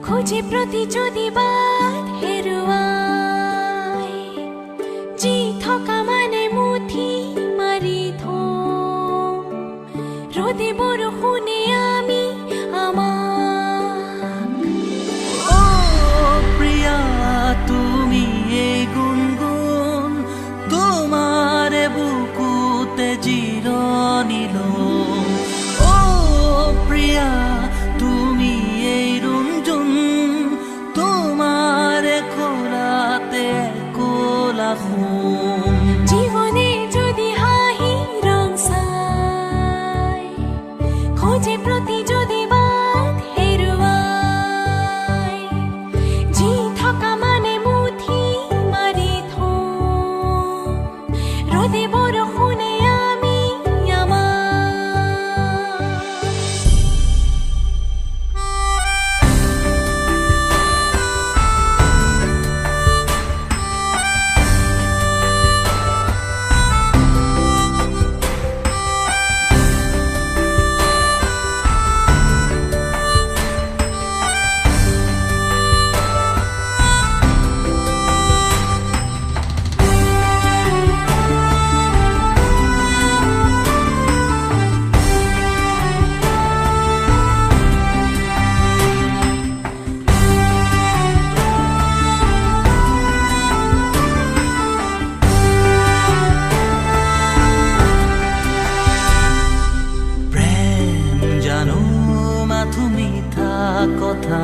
খোঁজে প্ৰতি যদি বাদ হেৰুৱাই যি থকা মানে মুঠি মাৰি থওঁ ৰ'দে বৰষুণে আমি আমাক ও প্ৰিয়া তুমি এই গুণগুণ তোমাৰ বুকুতে জিৰণি লওঁ ও প্ৰিয়া তুমি এই ৰুমজুন তোমাৰ খোলাতে কোলা জীবনে যদি হাঁহি ৰং চাই খোঁজে প্ৰতি যদি বাদ হেৰুৱাই যি থকা মানে মুঠি মাৰি থওঁ ৰ'দে বৰষুণে আমি জানো মাথো মিঠা কথা